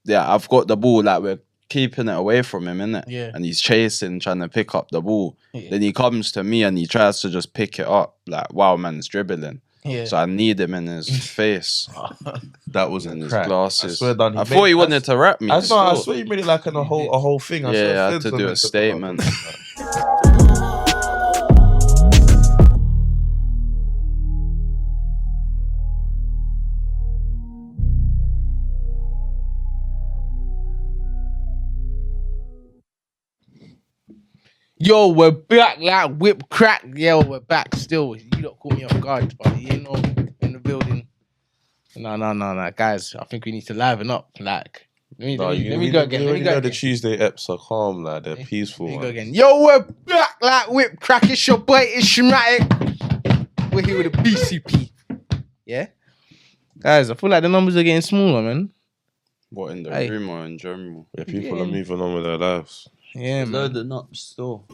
I've got the ball, like we're keeping it away from him, innit? Yeah. And he's chasing, trying to pick up the ball. Yeah. Then he comes to me and he tries to just pick it up. Like, wow, man's dribbling. Yeah. So I need him in his face. That was in a his crack. glasses. I swear down. I thought he wanted to rap me. I swear he made it like a whole thing. I had to do a statement. Yo, we're back like whip crack. Yo, we're back still. You don't call me off guard, but you know, in the building. No, guys. I think we need to liven up. Like, let me go again. Let me go. The Tuesday eps are calm, like they're peaceful. Let me go again. Yo, we're back like whip crack. It's your boy, it's Schmatic. We're here with a BCP. Yeah, guys. I feel like the numbers are getting smaller, man. What, in the room or in general? Yeah, people are moving on with their lives. Yeah, man. Loading up still.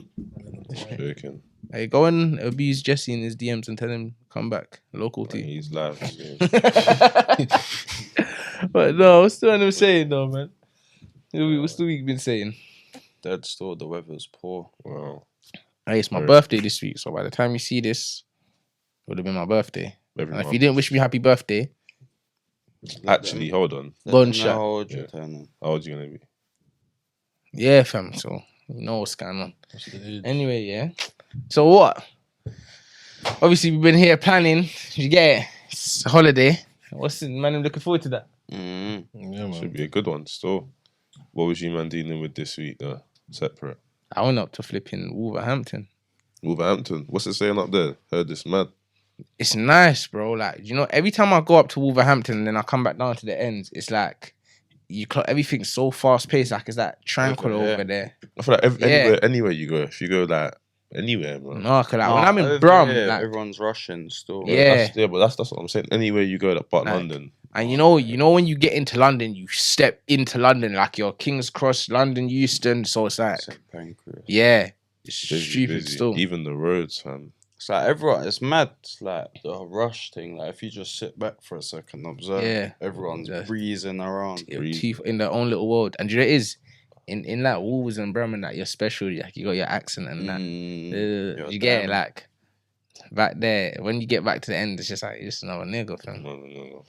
Joking. Hey, go and abuse Jesse in his DMs and tell him come back. Local team. He's live. But no, what's the one I'm saying though, man? What's the week been saying? Dead still, the weather's poor. Wow. Hey, it's my birthday this week, so by the time you see this, it would have been my birthday. And if you didn't wish me happy birthday, actually, hold on. gunshot. How old you turning? How old you gonna be? Yeah, fam. So you know what's going on. Anyway, yeah. So what? Obviously, we've been here planning. You get it. It's a holiday. What's it, man? I'm looking forward to that. Mm-hmm. Yeah, man. Should be a good one still. What was you man dealing with this week though? Separate. I went up to flipping Wolverhampton. Wolverhampton. What's it saying up there? Heard this mad. It's nice, bro. Like, you know, every time I go up to Wolverhampton and then I come back down to the ends, it's like everything's so fast paced. Like, it's like tranquil over there. I feel like anywhere you go, if you go like anywhere, man. No, cause like when I'm in Brum, like, everyone's rushing still. But that's what I'm saying. Anywhere you go, but like, London. And you know when you get into London, you step into London like you're King's Cross, London, Euston. So it's like, yeah, it's stupid busy. still. Even the roads, fam. It's like everyone, it's mad. It's like the rush thing. Like if you just sit back for a second, observe, everyone's breezing around. In their own little world. And you know it is, in like Wolves and Bremen, like you're special, like you got your accent and that. You get it, like back there. When you get back to the end, it's just like, it's another nigga, fam. No.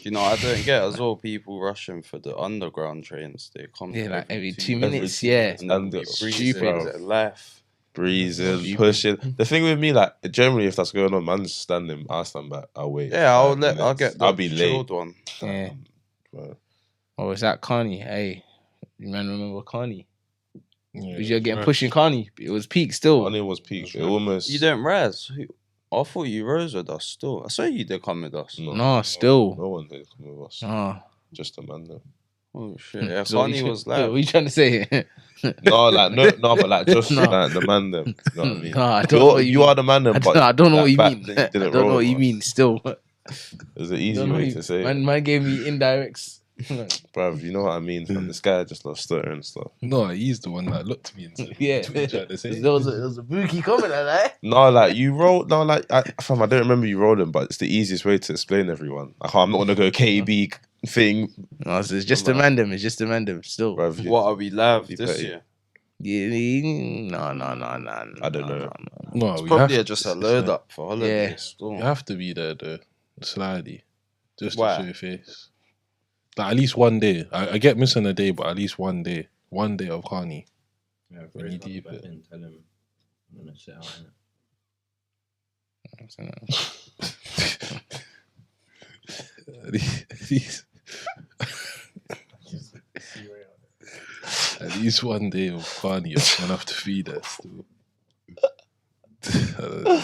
You know, I don't get as well people rushing for the underground trains. They come like every 2 minutes, and then stupid life. Breezing, pushing. The thing with me, like generally, if that's going on, man's standing. I stand back. I'll wait. Yeah, I'll get. I'll be late. One. Yeah. Oh, is that Carney? Hey, you man remember Carney? Yeah, you're getting pushing Carney. It was peak still. Carney was peak. It almost. You didn't res. I thought you rose with us still. I saw you did come with us. No, still. No one did come with us. Just a man though. Oh shit! Yeah, Carney was like. What are you trying to say? No, but like just like the man them. You know what I mean? No, I don't know. You are the man them. But I don't know what you mean. I don't know what you mean. Still, there's an easy way to say. Man gave me indirects. Bruv, you know what I mean? From this guy just loves stutter and stuff. No, he's the one that looked at me and said, yeah. There was a bookie comment like that. No, like you roll. No, like I don't remember you rolling, but it's the easiest way to explain to everyone. I'm not gonna go KB thing. No, it's just a random. It's just a random. Still, bruv, what are we live this year? Yeah, no. I don't know. No, it's probably just a load up for holidays. You have to be there though, slightly, just to show your face. Like at least one day. I get missing a day, but at least one day of Carney. Yeah, when you deep it and tell him I'm gonna sit out At least one day of Carney, I'm gonna have to feed her still. I don't know.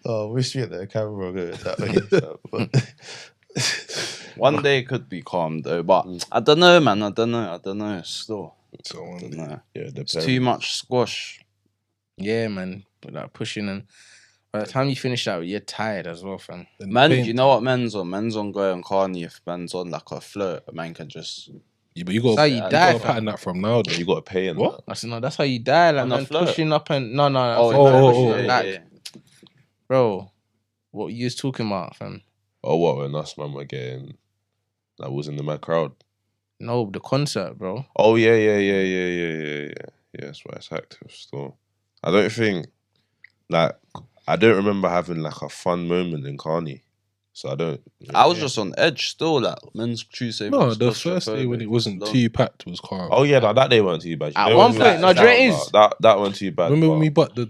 Oh, wish we had the camera going that way. One day could be calm though, but I don't know, man. I don't know. Still, I don't know. Yeah, it's too much squash. Yeah, man. But like pushing, and by the time you finish that, you're tired as well, fam. Man, you know what men's on? Men's on going Carney. If man's on like a float, a man can just. Yeah, but you got to pattern that from now. Though. You got to pay and what? I said no. That's how you die, like man, pushing up and no. Yeah. Bro, what you was talking about, fam? Oh, what when us man were getting, that was in the mad crowd. No, the concert, bro. Oh yeah. That's why it's active still. I don't think I don't remember having like a fun moment in Carney, so I don't. I was just on edge still. Like men's Tuesday. No, was the first day when it wasn't too packed was calm. Oh yeah, that day weren't too bad. At one point, no, Dre is that wasn't too bad. Remember when we bought the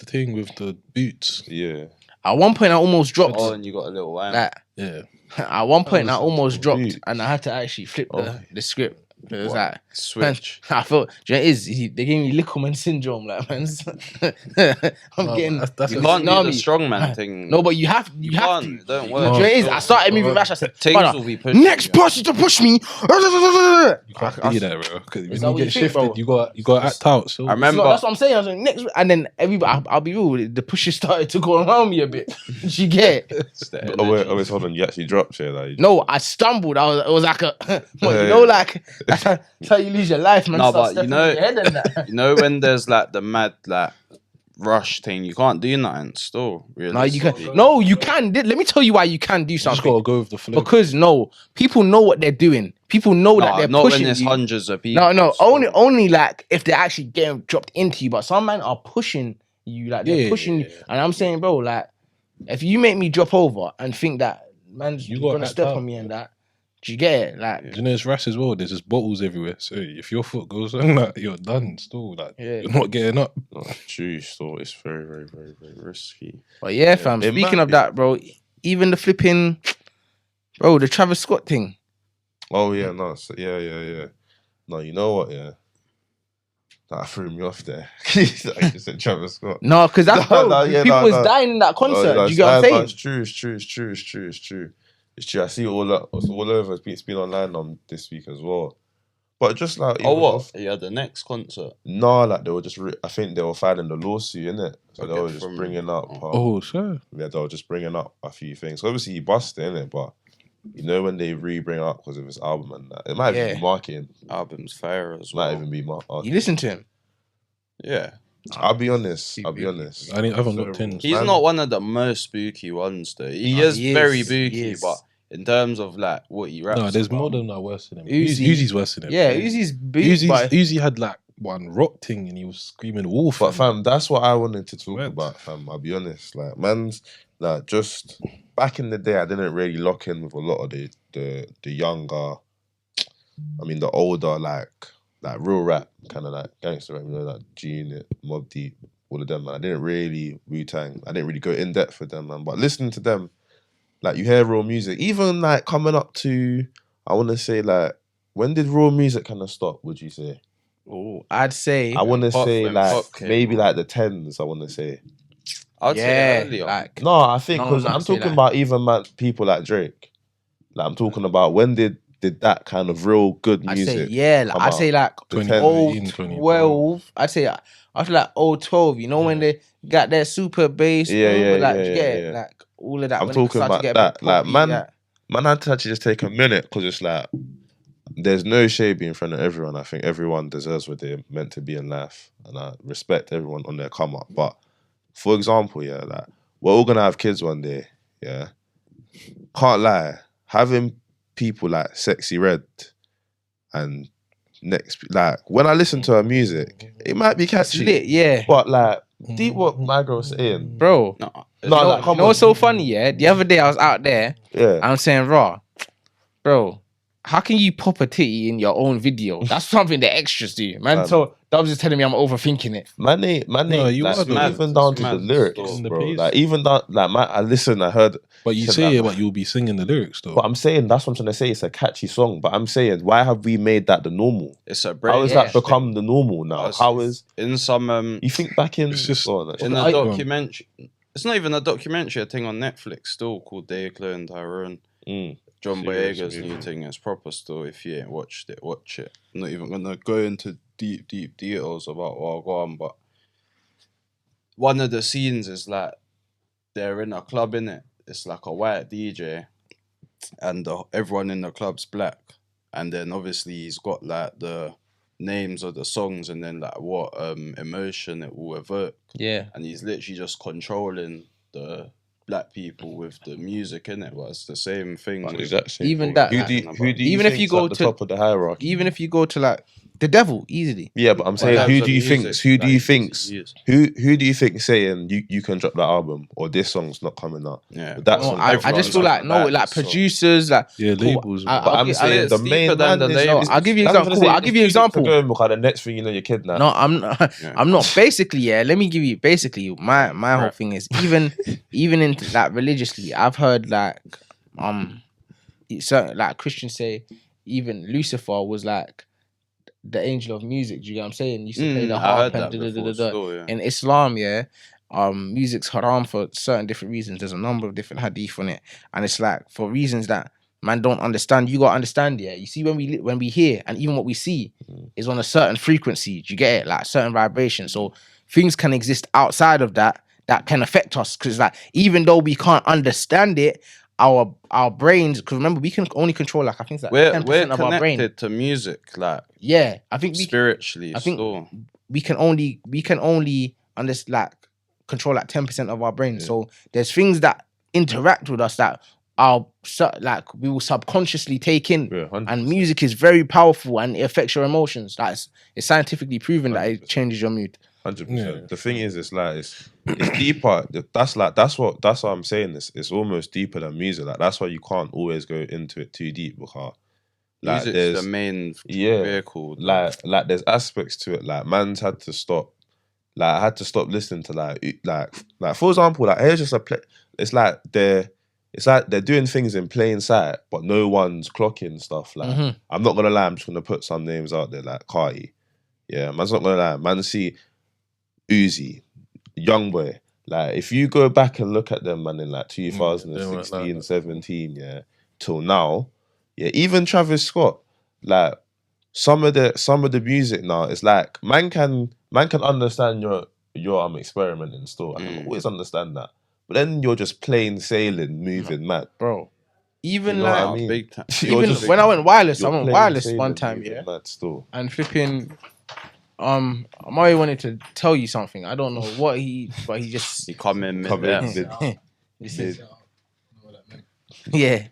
thing with the boots? Yeah. At one point, I almost dropped. Oh, and you got a little wine. Yeah. At one point, I almost dropped, Dude. and I had to actually flip the script. It was like Switch. I felt, do you know what it is? They gave me Lickleman syndrome, like man. I'm getting. That's You you can't know do the me. strongman thing. No, but you have to. Can't. Don't Do work. you know what it is? I started moving rash. I said, Things "Brother, will be pushing next you. person to push me." You can't be there, bro. Because Is when that you what you get think, bro? shifted, you got to act out. So I remember. That's what I'm saying. I was like, next, and then everybody. I'll be real. The pushes started to go around me a bit. You get? Wait, hold on. You actually dropped it, like. No, I stumbled. It was like a, Yeah. you know, like that's how you lose your life, man. No, Start but you stepping know- on your head and that. You know when there's like the mad like rush thing, you can't do nothing still. No, you realistically. can. No, you can. Let me tell you why you can do you just something. got to go with the flow. Because people know what they're doing. People know that they're not when pushing there's you. hundreds of people. No, still. only like if they're actually getting dropped into you. But some men are pushing you, like they're pushing you. And I'm saying, bro, like if you make me drop over and think that man's You gotta gonna act step out. on me and that, do you get it? Like, Do you know it's rash as well? There's just bottles everywhere. So if your foot goes on, like, you're done. Still, like Yeah. you're not getting up. No, true. Still, it's very, very, very, very risky. but yeah, fam. it Speaking might of be. that, bro, even the flipping, bro, the Travis Scott thing. Oh yeah, no, so, yeah. No, you know what? Yeah, that threw me off there. I just said Travis Scott. No, because that's people was dying in that concert. No, Do you get what I'm saying? It's true. It's true. I see it it's all over. It's been online this week as well. But just like Oh, even what? off- Yeah, the next concert. No, like they were just. I think they were filing the lawsuit, innit? So they Okay, were just from- bringing up. Oh, sure. Yeah, they were just bringing up a few things. So obviously he busted, innit? But you know when they bring up because of his album and that, it might even Yeah. be marketing. Album's fair as It might well. even be You marketing. listen to him. Yeah. I'll be honest. I'll be honest. I haven't got tins. He's Man. not one of the most spooky ones though. He No, is he is, very he spooky, is. but in terms of like what he raps No, there's about, more than that worse than him. Uzi. Uzi's worse than him. Yeah, Uzi's big, but Uzi had like one rock thing and he was screaming wolf. But fam, that's what I wanted to talk Right. about, fam. I'll be honest. Like, man's like just back in the day, I didn't really lock in with a lot of the younger, I mean the older like real rap, kind of like gangster rap, you know, like G-Unit, Mobb Deep, all of them, man. I didn't really Wu-Tang. I didn't really go in depth with them, man. But listening to them, like you hear raw music, even like coming up to, I want to say like, when did raw music kind of stop? Would you say? oh, I'd say I want to Pop- say when like Pop came maybe out. like the tens. I want to say. I'd yeah, say earlier. like No, I think No, because no, I'm say talking that. about even man, people like Drake. Like I'm talking about when did that kind of real good I'd music? say yeah, like, come I'd say out? like The 2013, 12. I'd say after like 12. You know when they got their super bass, Yeah, like yeah, you get yeah. like all of that. I'm when it talking started to about get a that. bit Like poppy, man, yeah. man had to actually just take a minute because it's like there's no shade in front of everyone. I think everyone deserves what they're meant to be in life, and I respect everyone on their come up. But for example, yeah, like we're all gonna have kids one day. Yeah, can't lie, having people like Sexy Red and next, like when I listen to her music, it might be It's catchy, lit, yeah, but like deep what my girl's saying. bro. No, No, You know, like, come you know on. what's so funny? Yeah, the other day I was out there. Yeah, I'm saying, raw, bro. How can you pop a titty in your own video? That's something the extras do, man. Man. So Dubs is telling me I'm overthinking it. man ain't, No, you like, are though. even down to the Mad lyrics, stuff. bro. The Like even down, like I heard. But you said say that, it, but you'll be singing the lyrics though. But I'm saying that's what I'm trying to say. It's a catchy song, but I'm saying why have we made that the normal? it's a How break. has Yeah. that become the normal now? How is in some you think back in? It's just- oh, no, in okay. a documentary? It's not even a documentary. A thing on Netflix still called Declan and Tyrone. Mm. John Serious Boyega's movie. new thing. It's proper still. If you ain't watched it, watch it. I'm not even gonna go into deep details about what I go on, but one of the scenes is like they're in a club, in it. It's like a white DJ, and everyone in the club's black. And then obviously he's got like the names of the songs, and then like what emotion it will evoke. Yeah, And he's literally just controlling the black people with the music in it, but it's the same thing. Like, with- exactly. Even that, Who like, do you even if think's you go at the to- top of the hierarchy? Even if you go to like the devil, easily. Yeah, but I'm But saying, in who terms do of you think? music, Who do like, you it's think's? used. Who do you think saying you can drop that album or this song's not coming out? Yeah, But that No, song, I everyone's just feel like like like this, so- producers, like Yeah, cool, labels. I- But I'll I'm gi- saying I'll- the it's main deeper than man the is. label. I'll give you That's what I'm example. saying, I'll it's give you too deep to example. go in because the next thing you know, you're kidnapped. No, I'm not. Yeah. I'm not. Basically, yeah. Let me give you. Basically, my whole Right. thing is even in like religiously, I've heard like certain like Christians say even Lucifer was like the angel of music. Do you get what I'm saying? Used to play the I harp heard and that da, da, da, before. da, da. Still, yeah. In Islam, yeah, music's haram for certain different reasons. There's a number of different hadith on it, and it's like for reasons that man don't understand. You gotta understand, yeah. You see, when we hear and even what we see is on a certain frequency. Do you get it? Like certain vibration. So things can exist outside of that can affect us. Because like even though we can't understand it, our brains. Because remember, we can only control like I think it's like We're 10% of our brain. connected to music, like Yeah, I think spiritually. I think- still. we can only like control like 10% of our brain. So there's things that interact with us that like we will subconsciously take in. Yeah, 100%. And music is very powerful and it affects your emotions. It's scientifically proven that it 100%. changes your mood. 100%. Yeah. The thing is, it's like it's deeper. That's what I'm saying. It's almost deeper than music. Like that's why you can't always go into it too deep because like Music's there's the main yeah, vehicle. like there's aspects to it. Like man's had to stop. Like I had to stop listening to like for example, like here's just a play. It's like they're doing things in plain sight, but no one's clocking stuff. Like Mhm. I'm not gonna lie, I'm just gonna put some names out there like Carti. Yeah, man's not gonna lie. Man, see Uzi, Youngboy. Like if you go back and look at them, man, in like 2016, that. 17, yeah, till now, yeah, even Travis Scott, like some of the music now, it's like man can understand your experimenting still. I can always understand that. But then you're just plain sailing, moving mad. Bro. Even You know what like I mean? big time. You're even just- when I went wireless, I you're went plain wireless sailing, one time, moving yeah. mad still. And flipping Amari wanted to tell you something. I don't know what but he just He come in Come mid in mid- This is- yeah.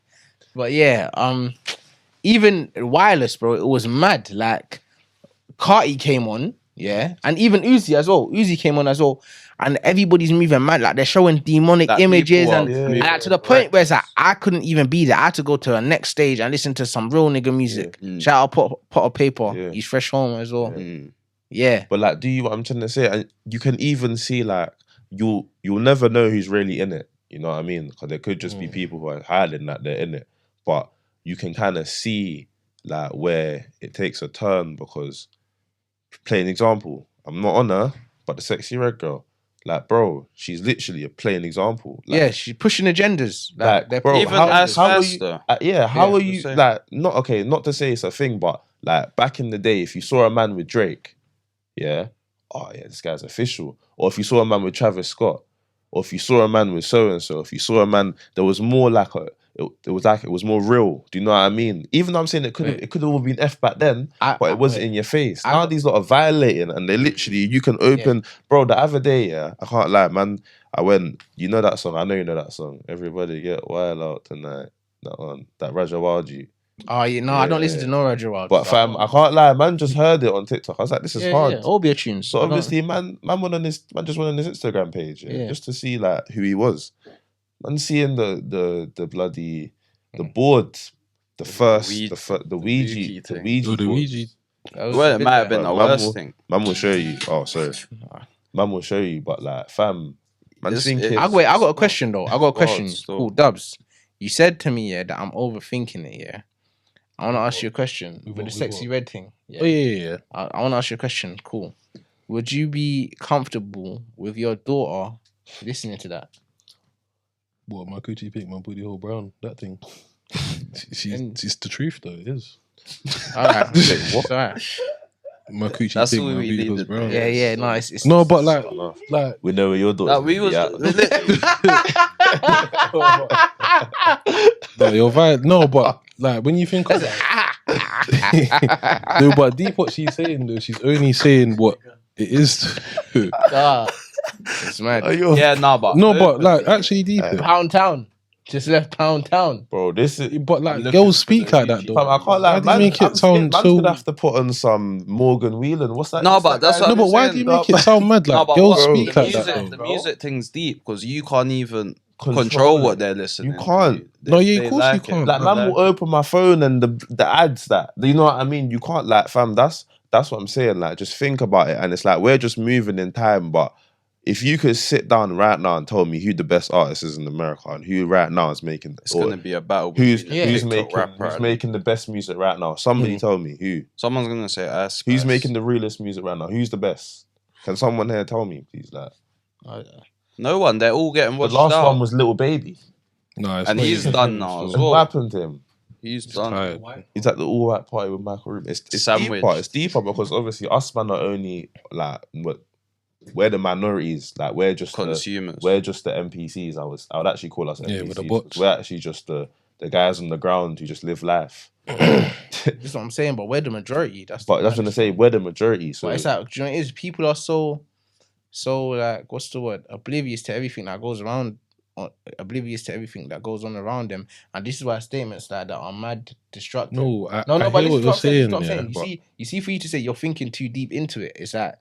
But yeah, even wireless, bro, it was mad. Like Carti came on, yeah, and even Uzi as well. Uzi came on as well, and everybody's moving mad. Like they're showing demonic Like, images, people are and, moving like, to the point where it's like I couldn't even be there. I had to go to a next stage and listen to some real nigga music. Mm. Shout out Pot of Paper. Yeah. He's fresh home as well. Mm. Yeah. But like, do you what I'm trying to say? And you can even see like you'll never know who's really in it. You know what I mean? Because there could just be people who are hiding that they're in it, but you can kind of see like where it takes a turn because, plain example, I'm not on her, but the sexy red girl, like bro, she's literally a plain example. Like, Yeah, she's pushing agendas. like, they're bro, pushing Even how as are you? faster. Yeah, how Yeah, are the you? same. Like, not to say it's a thing, but like back in the day, if you saw a man with Drake, yeah, oh yeah, this guy's official. Or if you saw a man with Travis Scott, or if you saw a man with so and so, if you saw a man, there was more like it was more real. Do you know what I mean? Even though I'm saying it could have all been F back then, but it wasn't in your face. Now these lot are violating, and they literally you can open, bro. The other day, yeah, I can't lie, man. I went, you know that song? I know you know that song. Everybody get wild out tonight. That one, that Rajawaji. Oh yeah, no, I don't listen to no Roger Wild. But fam, I can't lie, man just heard it on TikTok. I was like, this is hard. Yeah, Obia tunes. So obviously, man just went on his Instagram page just to see like who he was. Man, seeing the bloody the board, the Ouija Oh, the board. Ouija. Well, it might have been the Man worst will- thing. Man will show you. Oh, sorry. Man will show you, but like, fam, man, It's- thinking. it's- I got a question though. I got a question. still. Cool, Dubs. You said to me, yeah, that I'm overthinking it, yeah. I want to ask you a question with the with sexy what? red thing. Oh yeah. I want to ask you a question. Cool. Would you be comfortable with your daughter listening to that? What, my coochie pink, my booty hole brown, that thing. And- It's the truth though, it is. All right. Wait, what? It's all right. My coochie That's pink, what my we booty hole's needed. brown. Yeah, yeah. No, it's No, but No. like We know where your daughter's Like, we gonna was be at. no, you're right. No, but like when you think of that, no, but deep what she's saying though, she's only saying what it is. Nah, It's mad. Yeah, nah, but No, but like actually deep it. Pound Town. Just left Pound Town. Bro, this is. But like looking girls for speak the like that YouTube. though. Fam, I can't Why lie, do you man. make it sound Man's so? gonna have to put on some Morgan Whelan. What's that? No, what's but that that's guy's what No, I'm but why saying, do you no, make it sound mad? No, Like but girls what? speak the like music, that the though. music thing's deep because you can't even Control control what it. they're listening. You can't. To. No, yeah, of They course you like it, can't. they Like man like will it. open my phone and the ads that you know what I mean. You can't like fam. That's what I'm saying. Like just think about it, and it's like we're just moving in time. But if you could sit down right now and tell me who the best artist is in America and who right now is making, It's gonna be a battle. who's between the TikTok making rapper who's and- making the best music right now? Somebody tell me who. Someone's gonna say Ice Who's Spice. making the realest music right now? Who's the best? Can someone here tell me, please? Like No one. They're all getting the watched last out. one was Little Baby. No, it's And not he's even done him, now it's as And well. what happened to him? He's just done. tired. He's at the all white party with Michael Rubin. It's Sandwich. deeper. It's deeper because obviously us man are only like we're the minorities. Like we're just Consumers. we're just the NPCs. I would actually call us NPCs. Yeah, with the bots. We're actually just the guys on the ground who just live life. That's what I'm saying, but we're the majority. That's But that's gonna say we're the majority. So But it's like, do you know what it is? People are so like, what's the word? Oblivious to everything that goes around, oblivious to everything that goes on around them. And this is why statements like that are mad destructive. No, I But hear this what is you're what I'm saying. saying. This is what I'm Yeah, saying. but You see, for you to say you're thinking too deep into it, it's that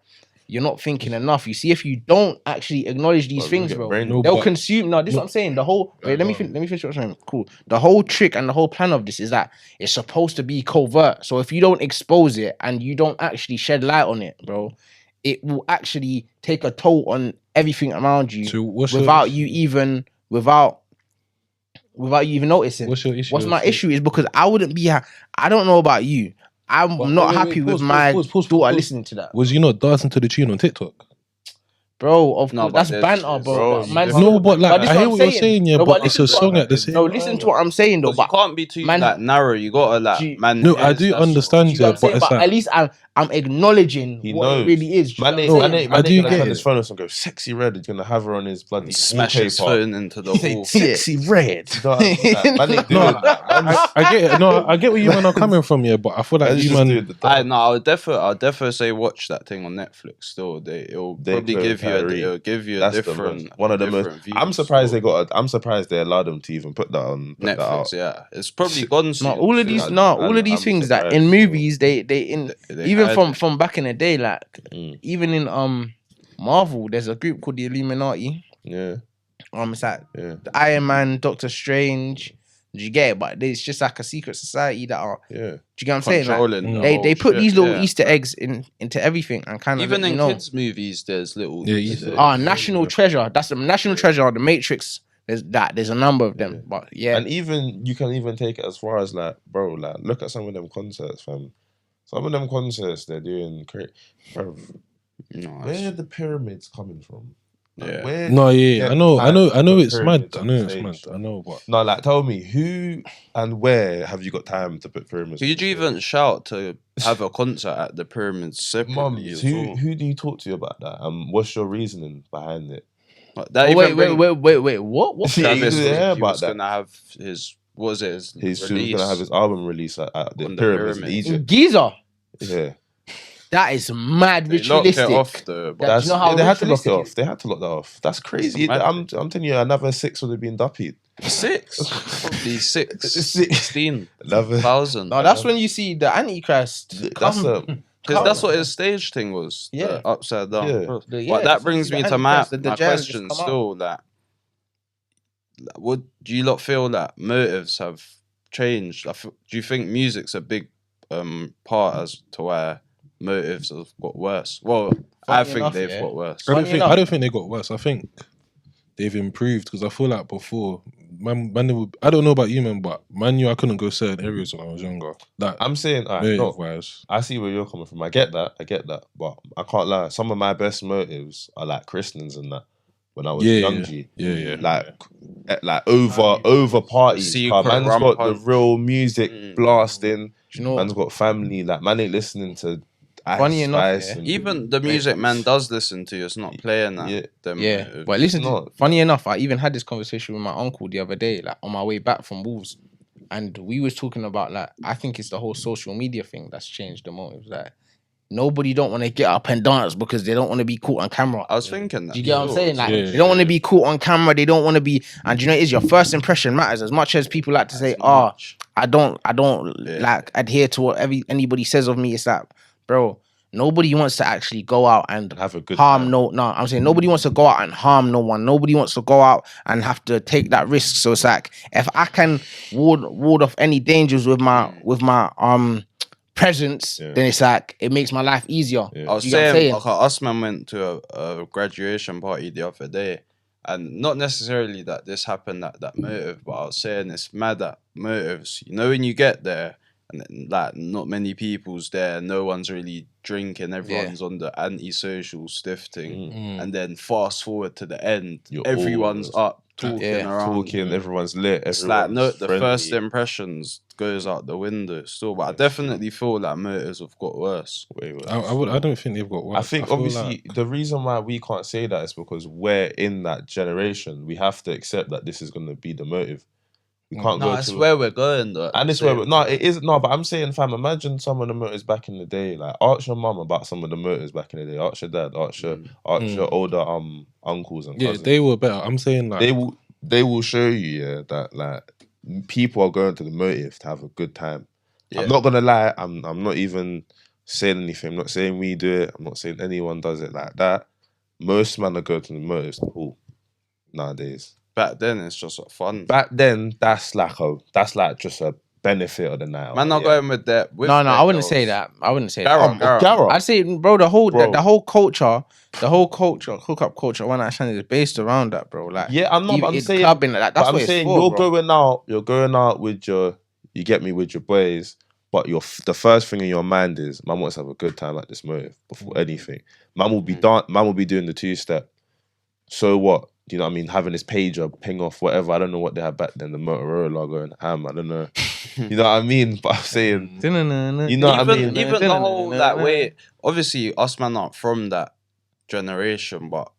you're not thinking enough. You see, if you don't actually acknowledge these But things, we get bro, brain- No, they'll but- consume. No, this is what I'm saying. The whole wait, let me finish what I'm saying. Cool. The whole trick and the whole plan of this is that it's supposed to be covert. So if you don't expose it and you don't actually shed light on it, bro, it will actually take a toll on everything around you So what's without your you even noticing. What's your issue? What's my issue is because I wouldn't be. I don't know about you. I'm But not wait, happy with pause, my pause, daughter listening to that, Was you not dancing to the tune on TikTok? bro. Of No, course, but that's there's- banter, bro. bro, But man's Bro, No, but like this I what hear I'm what you're saying. saying, yeah, No, but but it's listen a to what song I'm- at the same No, time. listen to what I'm saying though. 'Cause you But can't be too man- like narrow. You gotta like Gee, man. No, I ears, do that's understand you know you, what I'm saying? but it's But at like least I'm acknowledging He what knows. it really is. Do you know Man what I'm ain't saying? I do gonna get turn it. his phone off and go sexy red. He's gonna have her on his bloody Smash his wallpaper. phone into the Say wall. Sexy red. You know what I mean? Like, man ain't doing No, that. I get it. No, I get where you man are coming from, yeah, but I feel like Man's you just man. doing the I dance. no, I'll definitely say watch that thing on Netflix. Still, it'll They probably play give you Kyrie. it'll give you a That's different one of the most. different views. I'm surprised they got. I'm surprised they allowed them to even put that on Netflix. That out. Yeah, it's probably gone soon. No, all of these, so all of these I'm things that surprised, in bro. movies they even hide from it. from back in the day, like Mm. even in Marvel, there's a group called the Illuminati. Yeah, It's like yeah, the Iron Man, Doctor Strange. Do you get it? But it's just like a secret society that are. yeah. Do you get what I'm saying? Like, controlling. the they whole put shit, these little yeah. Easter eggs into everything and kind of Even let in you know. kids' movies, there's little. Yeah, Easter Easter eggs. National Treasure. That's the National Treasure. The Matrix. There's a number of them. Yeah. But yeah, And even you can even take it as far as like, bro, like look at some of them concerts, fam. Some of them concerts they're doing great. Bro, No, where are the pyramids coming from? Like, Yeah. where No, did you yeah, get I know the it's mad. pyramids I on know the it's stage? mad. I know, but No, like tell me who and where have you got time to put pyramids? Could you even shout to have a concert at the pyramids separately? Mums, as who well? who do you talk to about that? What's your reasoning behind it? Like, that oh, even bring- wait, what? What? Yeah, Travis you was, hear he about was that. gonna have his what was it? He was release. gonna have his album release at the On the pyramids in pyramids. Egypt. Giza. Yeah, That is mad They locked it ritualistic. off though. But That- do you know how they had to lock it ritualistic it off. is? They had to lock that off. That's crazy. mad I'm telling you, another 6 would have been duppied. 6, probably 16,000. Another. No, that's when you see the Antichrist. That's come. Because that's what his stage thing was. Yeah. The upside down. Yeah. Bro. Yeah, But that's that when you brings see me the to my Antichrist, the Dajjal just question come out. still. That would do you lot feel that motives have changed? Do you think music's a big part as to why motives have got worse? Well, I think enough, they've yeah. got worse. Funny enough. I don't think they got worse. I think they've improved because I feel like before, man, I don't know about you, man, but man, knew I couldn't go certain areas when I was younger. Like I'm saying, motive no, wise, I see where you're coming from. I get that, but I can't lie. Some of my best motives are like christenings and that. When I was Yeah, young yeah. G, Yeah. like over parties. Secret Man's rum got punch. the real music blasting. Do you know? Man's got family. Like man ain't listening to Funny Ice enough, Spice yeah. and Even the music man does listen to, it's not playing that. Yeah. them Yeah, motives. but listen. It's not. Funny enough, I even had this conversation with my uncle the other day, like on my way back from Wolves, and we was talking about like I think it's the whole social media thing that's changed the motives. Like nobody don't want to get up and dance because they don't want to be caught on camera. I was thinking that. Do you get what I'm saying? Like, Yeah, they don't want to be caught on camera. They don't want to be. And you know, it is your first impression matters as much as people like to say, "Oh, I don't like adhere to what anybody says of me." It's like, bro, nobody wants to actually go out and have a good harm. time. No, I'm saying nobody wants to go out and harm no one. Nobody wants to go out and have to take that risk. So it's like, if I can ward off any dangers with my presence, then it's like it makes my life easier. I was saying, like, us man went to a graduation party the other day, and not necessarily that this happened at that motive, but I was saying it's mad at motives. You know, when you get there and then, like, not many people's there, no one's really drinking, everyone's on the antisocial stiff thing, and then fast forward to the end, everyone's up talking around, everyone's lit. It's like, no, the first impressions goes out the window still, but I definitely feel like motives have got worse. I don't think they've got worse. I think obviously the reason why we can't say that is because we're in that generation. We have to accept that this is going to be the motive. We can't go it's to where we're going though. And it's where it is but I'm saying, fam, imagine some of the motives back in the day. Like, ask your mum about some of the motives back in the day. Ask your dad. Ask your older uncles and cousins. Yeah, they were better. I'm saying, like, they will show you that, like, people are going to the motive to have a good time. I'm not gonna lie. I'm not even saying anything. I'm not saying we do it. I'm not saying anyone does it like that. Most men are going to the motives to pool nowadays. Back then, it's just fun. Back then, that's like just a benefit of the night. Man, not going with that. No, I wouldn't say that. I wouldn't say that. Garrett. I'd say, bro, the whole culture, hookup culture, one night stand is based around that, bro. Like, yeah, I'm saying clubbing, like, that's what saying. It's for, you're going out with you get me, with your boys, but the first thing in your mind is, man wants to have a good time at this motive before anything. Man will be doing the 2-step. So what? Do you know what I mean? Having this pager, ping off, whatever. I don't know what they had back then. The Motorola going ham. I don't know. You know what I mean? But I'm saying, you know what I mean? Even the whole that way. Obviously, us man aren't from that generation, but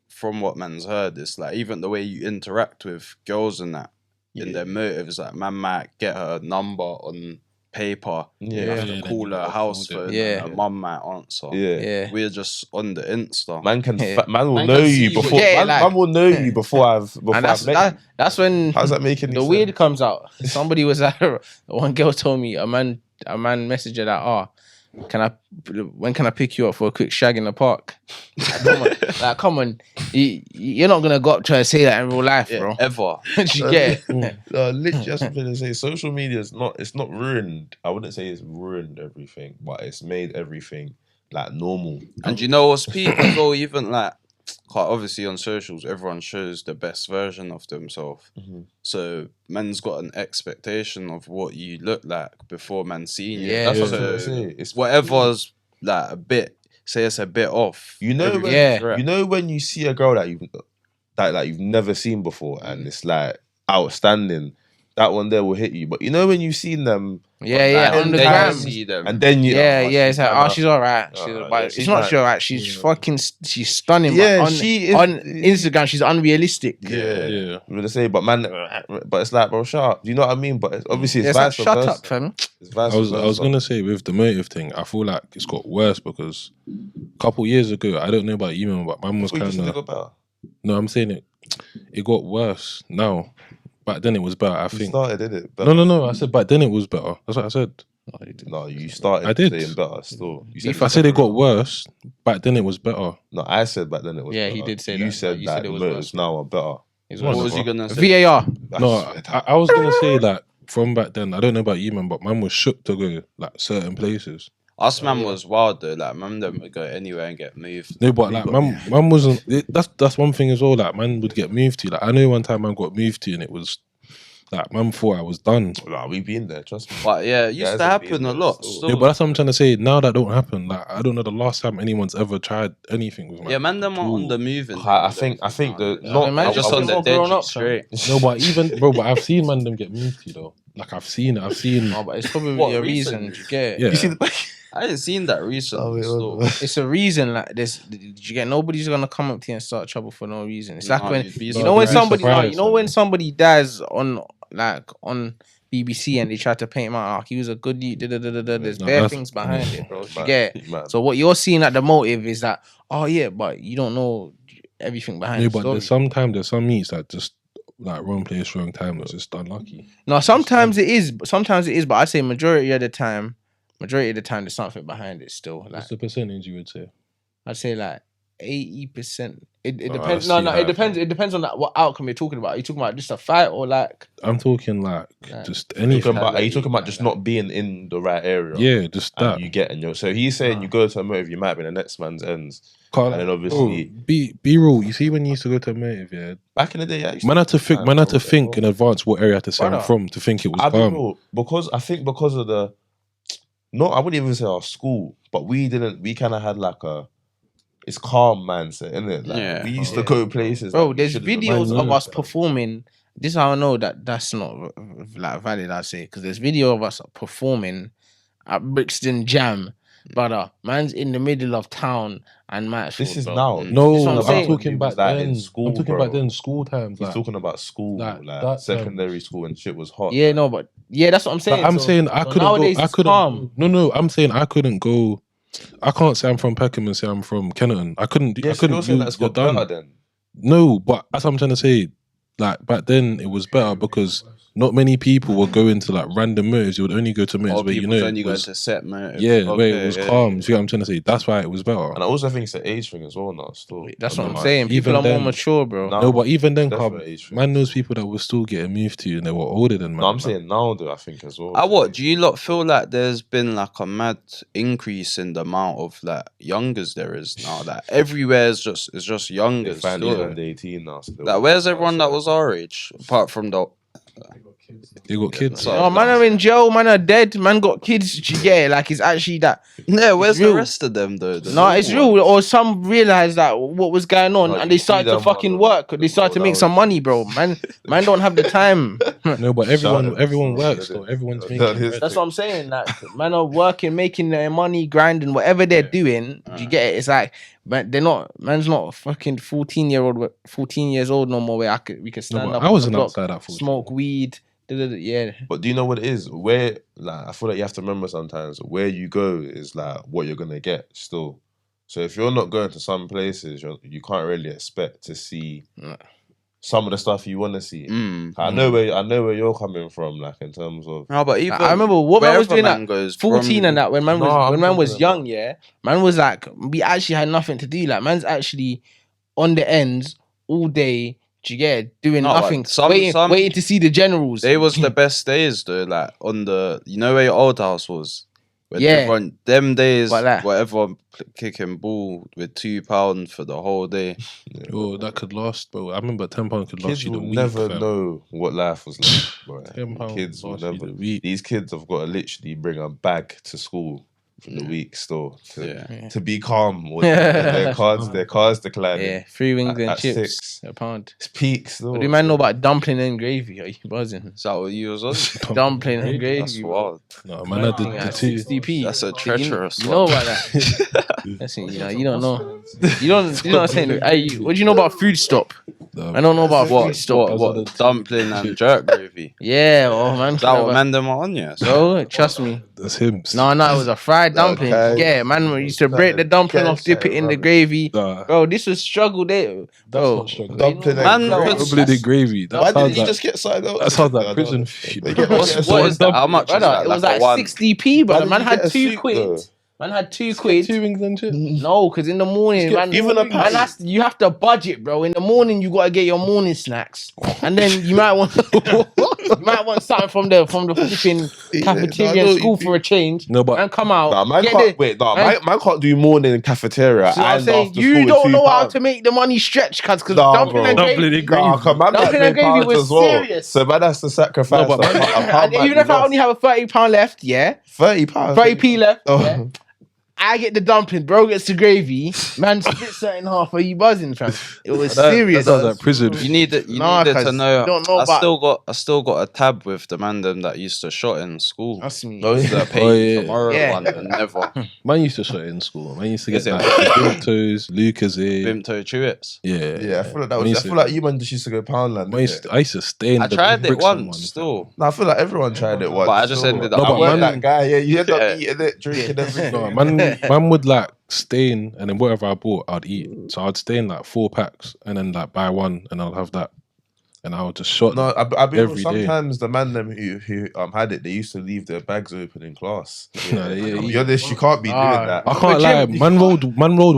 from what man's heard, it's like even the way you interact with girls and that in their motives, like, man might get her number on paper. You have to call her house phone. Her mum might answer. We're just on the Insta. Man will know you before. Man will know you before I've met you. That's when how's that making the weird comes out. Somebody was at one girl told me a man messaged her that, when can I pick you up for a quick shag in the park? Come on. You're not gonna go up to her and say that in real life, bro. Ever. You get it? Literally, that's what I'm going to say. Social media is not ruined. I wouldn't say it's ruined everything, but it's made everything like normal. And you know what's peak as well? Even like, quite obviously on socials, everyone shows the best version of themselves. So man's got an expectation of what you look like before man seeing you. That's what I'm going to say. It's whatever's like a bit. Say it's a bit off. You know when you see a girl that you've never seen before, and it's like outstanding. That one there will hit you. But you know when you've seen them, on the gram, see them, and then it's like, she's alright. She's not sure, right? She's fucking, she's stunning. Yeah, she is, on Instagram, she's unrealistic. Yeah. I'm gonna say, but it's like, bro, shut up. Do you know what I mean? But obviously, it's vice versa. Shut up, fam. I was gonna say, with the motive thing, I feel like it's got worse because a couple years ago, I don't know about you, man, but man was kind of. No, I'm saying it got worse now. Back then it was better, I think. Started, did it? No. I said back then it was better. That's what I said. No, you didn't. No, you started saying better still. If I said it got worse, back then it was better. No, I said back then it was better. Yeah, he did say you that. Said you that said it the was motives now are better. What was you going to say? VAR. No, I was going to say, like, from back then, I don't know about you, man, but man was shook to go, like, certain places. Us man was wild though, like man don't go anywhere and get moved. No, but like man wasn't. That's one thing as well. Like man would get moved to. Like I know one time man got moved to, and it was like man thought I was done. Like we been there, trust me. But yeah, it used to happen a lot. Yeah, but that's what I'm trying to say. Now that don't happen. Like I don't know the last time anyone's ever tried anything with. Yeah, man, them are on the moving. I think the not just on the dead straight. No, but even bro, but I've seen man them get moved to though. Like I've seen. No, but it's probably a reason. You get it? Yeah. You see I didn't seen that recently. It's a reason like this. Did you get? Nobody's gonna come up to you and start trouble for no reason. It's like when when somebody, when somebody dies on BBC and they tried to paint him out. He was a good youth. There's No, bare that's- things behind it, bro. You Man, get it? man. So what you're seeing at the motive is that, oh yeah, but you don't know everything behind No, the but story. there's some meets that just like wrong place, wrong time. It's just unlucky. No, sometimes it is. Sometimes it is, but I say majority of the time, there's something behind it still. Like What's the percentage you would say? I'd say like 80%. It Oh, depends. that's No, too it high, depends. It depends on that, what outcome you're talking about. Are you talking about just a fight or like? I'm talking like Like, just anything. Are you talking about just not being in the right area? Yeah, just that. And you get in your. So he's saying you go to a motive, you might be the next man's ends. Can't- And then obviously- be real. You see, when you used to go to a motive, yeah, Back in the day, yeah, I used man had to think. time, Man had to bro. think in advance what area to say I'm Brother, from to think it was I'll be calm. real, because I think because of the, no, I wouldn't even say our school, but we kind of had like a, it's calm mindset, innit? Like, Yeah. we used to go places. bro, that we there's shouldn't videos have of been. us performing. This is how I know that that's not like valid. I say because there's video of us performing at Brixton Jam, brother. Man's in the middle of town and Matt's. This is bro. now. No, That's what I'm I'm saying. talking He about was, like, then. in school, I'm talking bro. about then school times. He's Like, talking about school, like, like that, secondary school and shit was hot. Yeah, no, but yeah, that's what I'm saying. like, I'm So- saying I so couldn't nowadays go. I it's couldn't. calm. No. I'm saying I couldn't go. I can't say I'm from Peckham and say I'm from Kennerton. I couldn't. Yeah, I so couldn't. you're saying You, that's you're got done. better then. No, but that's what I'm trying to say. Like back then, it was better because not many people would go into like random motives. You would only go to motives Or where you people know only it go was, to set motive. yeah, where it Okay, was yeah, calm. yeah. You see what I'm trying to say? That's why it was better. And I also think it's an age thing as well now. Still, That's I what don't I'm know. saying. People Even are more then- mature, bro. No, No, but even then, definitely come, age thing. man knows people that were still getting moved to and they were older than man. No, I'm like, saying now though. I think as well. What do you lot feel like? There's been like a mad increase in the amount of like youngers there is now. Like everywhere is just They youngers. finally still. turned 18 now. So Like where's everyone that was our age apart from the? they got kids. so- No, man are in jail, man are dead, man got kids. You get it? Like it's actually that. Yeah, where's the real. rest of them though? The No, it's normal real. ones? Or some realized that what was going on No, and you they started see to them fucking on work. the They started to make road some out. money, bro. Man don't have the time. No, but Shout everyone out everyone to works them. though. Everyone's That making is- bread. That's what I'm saying. Like, man are working, making their money, grinding, whatever they're doing. Do you get it? It's like, man, man's not a fucking 14 years old no more. Where we can No, stand but up. I on wasn't the block, outside at 14. smoke weed. Yeah, But do you know what it is? Where like I feel like you have to remember sometimes where you go is like what you're gonna get still. So if you're not going to some places, you can't really expect to see No. some of the stuff you want to see. Mm. I know where you're coming from, like in terms of No, but even I remember what man was wherever doing man at goes, 14 and that when man No, was I'm when man was talking young, about- yeah, man was like we actually had nothing to do. Like man's actually on the ends all day. Do you get it? Doing No, like, nothing, some- waiting to see the generals. They was the best days though. Like on the, you know where your old house was. Where Yeah. everyone- them days, Like that. whatever kicking ball with £2 for the whole day. Oh, that could last, bro. I remember £10 could last kids you the will week. never fam. know what life was like, bro. £10 Kids will last you never. the week. These kids have got to literally bring a bag to school for the week still Yeah. to be calm. Or their cars declining. Yeah, 3 wings and At chips, 6. a pound. It's peaks though. What do man know about dumpling and gravy? Are you buzzing? Is that what you was on? Dumpling and gravy. That's bro. wild. No, man, I did At the two. 60p. That's a You- treacherous You know one. about that? Listen, you don't know. You know what I'm saying? Hey, what do you know about Food Stop? I don't know about Food What? Stop. What? Dumpling and jerk gravy. Yeah, oh man. Is that what man them are on? Yes. Bro, trust me. That's him. No, it was a fried dumpling. Okay. Yeah, man used to break the dumpling off, dip it in the gravy. Nah, Bro, this was struggle there. that's Bro, not struggle. Dumpling Man, and no, gravy. Dumpling and gravy. Why That didn't sounds you like just get signed up? that sounds I like don't prison know. food. They get- What is that? How much is brother, that? it was a like one? 60p, brother. Why Man did you had get a 2 soup, quid. though? Man had 2 quid. 2 wings and chips. No, because in the morning, Just get- man, even a man patty. you have to budget, bro. In the morning, you gotta get your morning snacks, and then you might want something from the flipping cafeteria no, in you school do- for a change. No, but and come out. Nah, man get can't the- wait. Nah, man- man can't do morning in cafeteria See what I'm and saying? after You school with don't know how £2. to make the money stretch, cause Nah, dumpling bro. and Dumpling gravy. and gravy. Nah, come man, Dumpling that and gravy pounds was as well. serious. So man has to sacrifice. No, but a man- pound And might even be if I lost. only have a £30 left, yeah, £30, 30p left, Oh. yeah, I get the dumpling, bro gets the gravy. Man splits that in half. Are you buzzing, fam? It was serious. That sounds like prison. You needed Nah, to cuz know. you don't know I about- still got a tab with the man them that used to shot in school. That's me. Oh, The yeah. pay yeah. tomorrow Yeah. one and never. Man used to shot it in school. Man used to Is get it? like Bimtos, Lucas. Vimto Chewits. Yeah. Yeah, I feel like that Man was. I used feel to- like you man just used to go Poundland. man used to- I used to stay in I the tried it Brixton once one, still. No, I feel like everyone tried it once. But I just still. ended I up- No, but weren't man- that guy. Yeah, you end Yeah. up eating it, drinking everything. No, man would like stain and then whatever I bought, I'd eat. So I'd stain like 4 packs and then like buy one and I'll have that. And I would just shot. No, I been Every day. sometimes the man them who had it, they used to leave their bags open in class. No, yeah, I'll be honest, you can't be doing that. I can't lie. Man rolled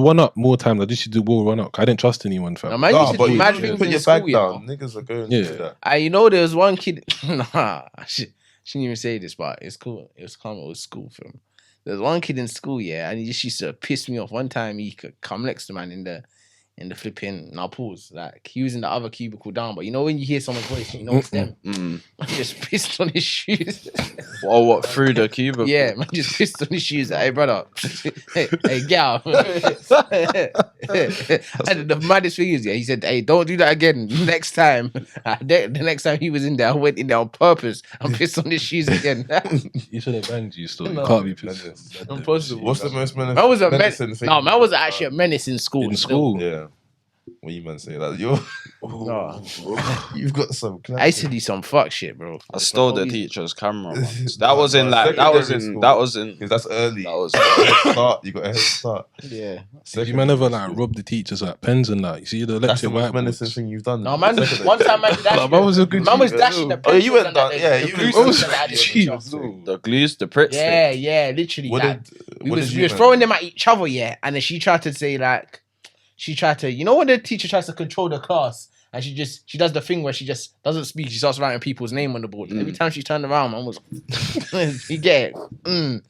one up more times. I just used to roll one up. I didn't trust anyone, fam. No, man No, used to but do you mad put things your in bag school, down. you know. Niggas are going Yeah. to do that. You know, there was one kid. Nah, I shouldn't even say this, but it's cool. It was calm. It was school film. There was one kid in school, yeah, and he just used to piss me off. One time he could come next to man in the flipping. Now pause. Like he was in the other cubicle down, but you know when you hear someone's voice, you know it's them. Mm. Man just pissed on his shoes. Oh, what through the cubicle? Yeah, man just pissed on his shoes. Hey, brother. hey, gal. And the maddest thing is, yeah, he said, hey, don't do that again. Next time. The next time he was in there, I went in there on purpose and pissed on his shoes again. You should have banged you still. You No. can't be pissed. Impossible. What's the most Man was a menacing thing? No, man was actually a menace in school. In still. school. Yeah. What you man say? Like you're, No. you've got some. I used to do some fuck shit, bro. I stole the teacher's camera once. That was in like that was in Because that's early. that was Head start. You got a head start. Yeah. If you man ever like rob the teachers like pens and that, you see the That's the lecture most menacing whiteboards. thing you've done. No, man. Secondary. One time, man dashed. Man was a good Man was teacher. dashing the Oh, you pencils went and down. that- Yeah, the you glues went and down. that- Jeez. the glues, the Pritt Yeah, stick. yeah, literally. What like, did we what was did we you was man- throwing them at each other, yeah, and then she tried to say like, you know when the teacher tries to control the class and she does the thing where she just doesn't speak, she starts writing people's name on the board. Every time she turned around, man was, you get it.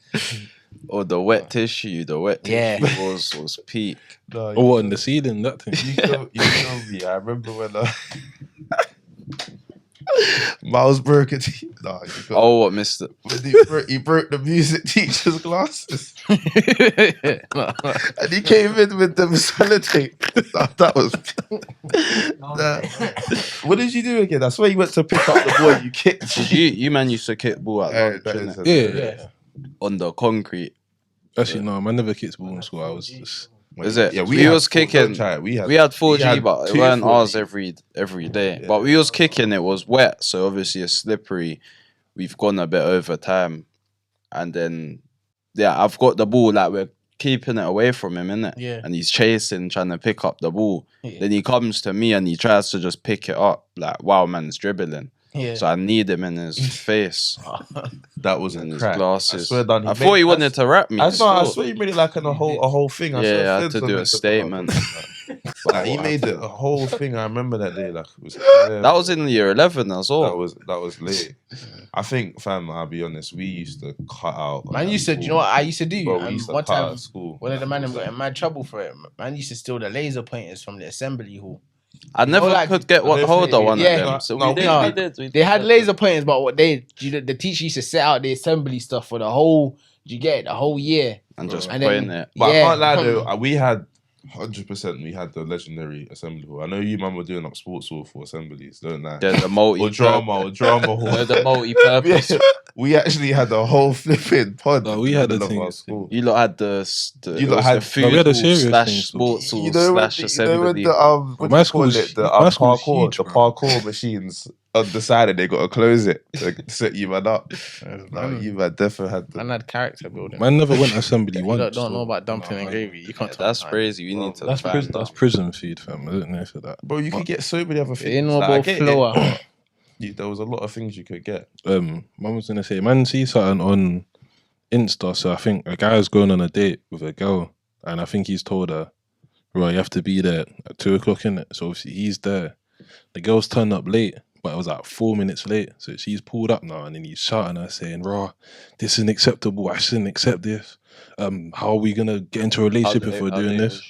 Or the wet tissue. The wet Yeah. tissue was peak. No, Or what in the ceiling, that thing. you killed me. I remember when Miles broke it. No, you got, Oh, what Mr. when he broke the music teacher's glasses. And he came in with the sellotape. That was. What did you do again? I swear you went to pick up the ball you kicked. You man used to kick ball at lunch, That innit? is Yeah. On the concrete. Actually, no, man never kicked ball in school. I was just. Is it? Yeah, we had was four- kicking. don't try it. We had 4G, had but it two weren't 4G. ours every day. Yeah. But we was kicking. It was wet, so obviously it's slippery. We've gone a bit over time, and then I've got the ball. Like we're keeping it away from him, innit? Yeah. And he's chasing, trying to pick up the ball. Yeah. Then he comes to me and he tries to just pick it up. Like wow, man's dribbling. Yeah. So I need him in his face That was and a his crack. glasses. I swear down. I thought he wanted to rap me. I still. swear you made it like a whole thing. I swear Yeah, I had Feds to were do meant a to statement. Like, he made it a whole thing. I remember that day. Like it was. That was in year 11 as well. That was late. I think, fam. I'll be honest. We used to cut out. Man used to, do you know what I used to do? Bro, we used to One cut out time, of school. one of the man got in mad trouble for it. Man used to steal the laser pointers from the assembly hall. I never like, could get what hold on one yeah. of them. So No, we did. They had laser pointers, but what the teacher used to set out the assembly stuff for the whole. You get it, the whole year. And just And point then- it. But Yeah. I can't lie though. We had 100%. We had the legendary assembly hall. I know you man were doing up sports hall for assemblies, don't lie. Yeah, the multi Or drama hall. the multi-purpose. We actually had the whole flipping pod. No, we had in a the middle of thing. our school. You lot had the You lot had- food No, we had a hall serious slash thing. sports hall You know when slash the, assembly. what My do you school call was- it? The my school was parkour, huge, the bro. parkour machines on the side, and they got to close it to set you man up. No, you man definitely had the. Man had character building. Man never went assembly You once. don't know so- about dumpling and Nah, gravy. You can't. That's talk crazy. You need to That's find prison. that. That's prison food, fam. I don't know for that. Bro, you could get so many other things. In Like, I mobile get it. flower. There was a lot of things you could get. Man was gonna say, man, see something on Insta. So I think a guy's going on a date with a girl, and I think he's told her, "Right, you have to be there at 2:00 in it." So obviously he's there. The girl's turned up late, but it was like 4 minutes late. So she's pulled up now, and then he's shouting at her saying, "Raw, this isn't acceptable. I shouldn't accept this. How are we gonna get into a relationship if we're doing this?"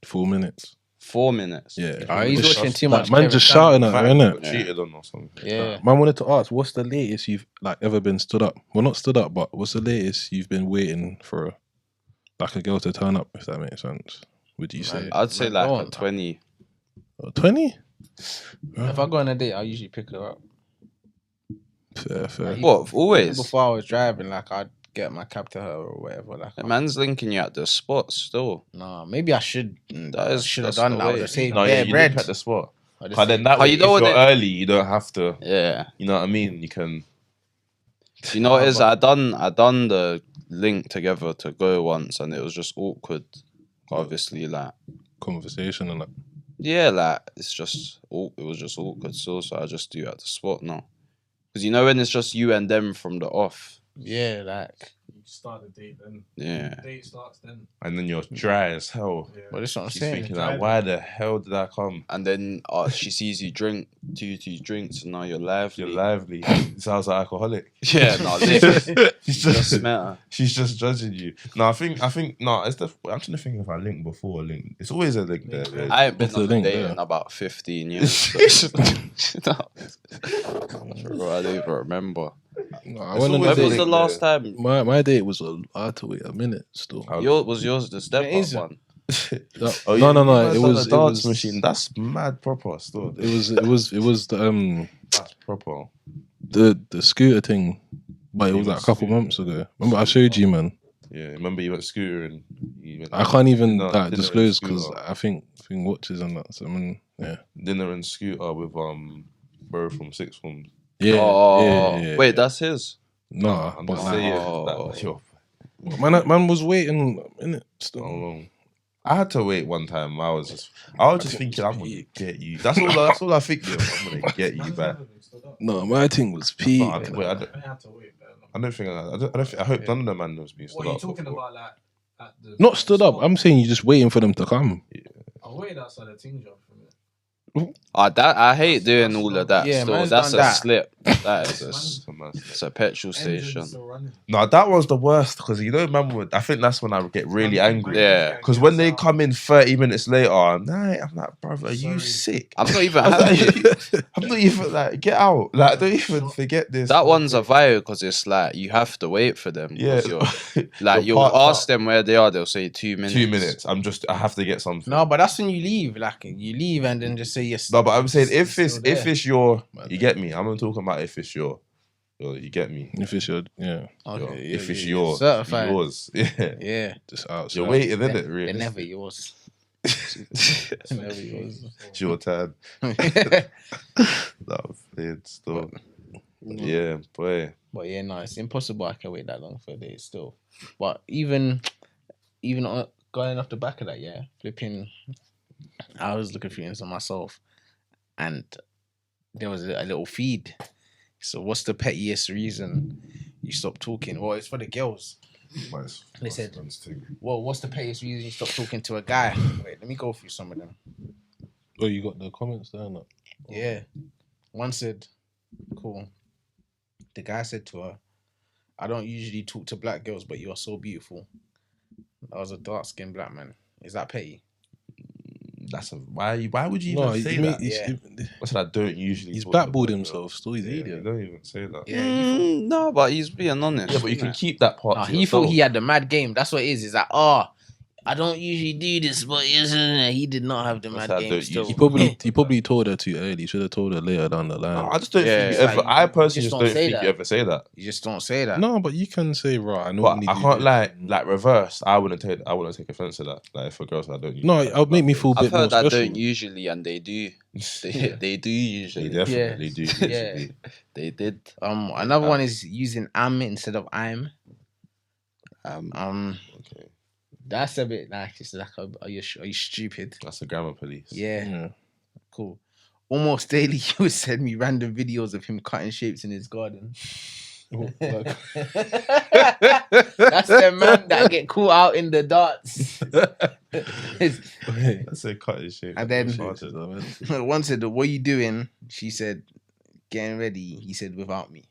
4 minutes. 4 minutes. Yeah. Oh, he's Just- watching too like, much. man Kevin just Samuels. shouting at her, Might innit? have got cheated on or something. Yeah. Man wanted to ask, what's the latest you've like ever been stood up? Well, not stood up, but what's the latest you've been waiting for? like a girl to turn up, if that makes sense? Would you say? I'd say Man, like don't. a 20. 20? If I go on a date, I'll usually pick her up. Fair. What, always? Before I was driving, like I'd get my cab to her or whatever. Like, The man's linking you at the spot still. nah, maybe I should. I should have that's done the that. I would way. have saved No, yeah, bare you bread. look at the spot. I'd have But then saved- that way, you know if what you're it- early, you don't have to. Yeah. You know what I mean? You can. You know what it is? I done the link together to go once, and it was just awkward. Obviously, like Conversation and that. yeah, like it was just awkward. So I just do it at the spot now, because you know when it's just you and them from the off. Yeah, like. You start the date then. Yeah. The date starts then. And then you're dry as hell. Yeah. Well, that's what I'm She's saying. thinking like, why the hell did I come? And then she sees you drink 2 drinks, and now you're lively. You're lively. It sounds like alcoholic. Yeah, no, literally. She's Just met her. She's just judging you. No, I think no. I'm trying to think if I linked before a link. It's always a link there. I ain't been What's the on a link, date yeah? in about 15 years. So. No. Bro, I don't even remember. No, I It's went on always a When was date. the last time? My date was I had to wait a minute still. Was yours the step is. up one? Oh, No, you no. guys It on was a dance it was, machine. That's mad proper still. It was That's proper. the scooter thing, but it was like a couple months ago. Remember I showed you, man. Yeah, remember you went scootering. I can't even No, like dinner and disclose because scooter. I think watches and that. So I mean, yeah, Dinner and scooter with bro from sixth form. yeah. Oh, yeah. wait, that's his. Nah, I'm but just like, saying Oh. that. Yo, man was waiting in it how still. long? I had to wait one time. I was just thinking, I'm gonna get you. That's all I think. Yo, I'm gonna get you back. No, my thing was P. No, wait, I had to wait. I don't think. I hope none of the man knows being stood What are you up talking before. about? Like at the Not stood up. I'm saying you're just waiting for them to come. I waited outside the ting job for a minute. I hate doing all of that. Yeah, Still, man's that's done a that. slip. That is It's a mess. it's a petrol Engine station. still running. No, that was the worst because you know, man. I think that's when I get really angry. Yeah. Because when they come in 30 minutes later, I'm like, brother, are you Sorry. sick? I'm not even I'm happy. not even like, get out. Like, don't even forget this. That one's a vibe because it's like you have to wait for them. 'cause Yeah. Like You're you'll parked ask up. them where they are. They'll say 2 minutes. 2 minutes. I have to get something. No, but that's when you leave. Like you leave and then just say yes. No, but I'm saying if Still it's your, you get me. I'm not talking about if it's your, you get me. If it's your, yeah, Okay, if it's yeah. yours, Certified. yours. Yeah. Yeah, just outside. You're waiting, isn't it? they're Really? never yours. They're never yours. It's your turn. That was it. Still. Yeah, boy. But yeah, no, it's impossible. I can wait that long for a day still. But even going off the back of that, yeah, flipping. I was looking through Insta myself, and there was a little feed. So, what's the pettiest reason you stopped talking? Well, it's for the girls. They said, well, what's the pettiest reason you stopped talking to a guy? Wait, let me go through some of them. Oh, you got the comments there, no? Yeah. One said, cool. The guy said to her, I don't usually talk to black girls, but you are so beautiful. That was a dark-skinned black man. Is that petty? That's why would you No, even say you mean, that? Yeah. What's that? I don't usually. he's talk to blackballed black himself. girls. Still, he's an Yeah, idiot. don't even say that. Yeah. No, but he's being honest. Yeah, but you can keep that part. No, to he thought yourself. he had the mad game. That's what it is. Is that, oh, I don't usually do this, but he did not have the That's mad how I game don't still. He probably told her too early. He should have told her later down the line. No, I just don't Yeah, think you it's ever. like, I you personally just just don't don't say think that. you ever say that. You just don't say that. No, but you can say, right, I But normally I do can't this. like reverse. I wouldn't take offense to that. Like if a girl said I don't. No, it'll make me feel a I've bit more heard that special. don't usually, and they do. They do usually. They definitely do. Yeah. Usually. They did. Another one is using am instead of I'm. Okay, That's a bit like it's like, are you stupid? that's the grammar police. Yeah, Yeah. cool. Almost daily, he would send me random videos of him cutting shapes in his garden. Like, That's the man that get caught out in the darts. That's a cut his shape. And then- Retarded. One said, "What are you doing?" She said, "Getting ready." He said, "Without me."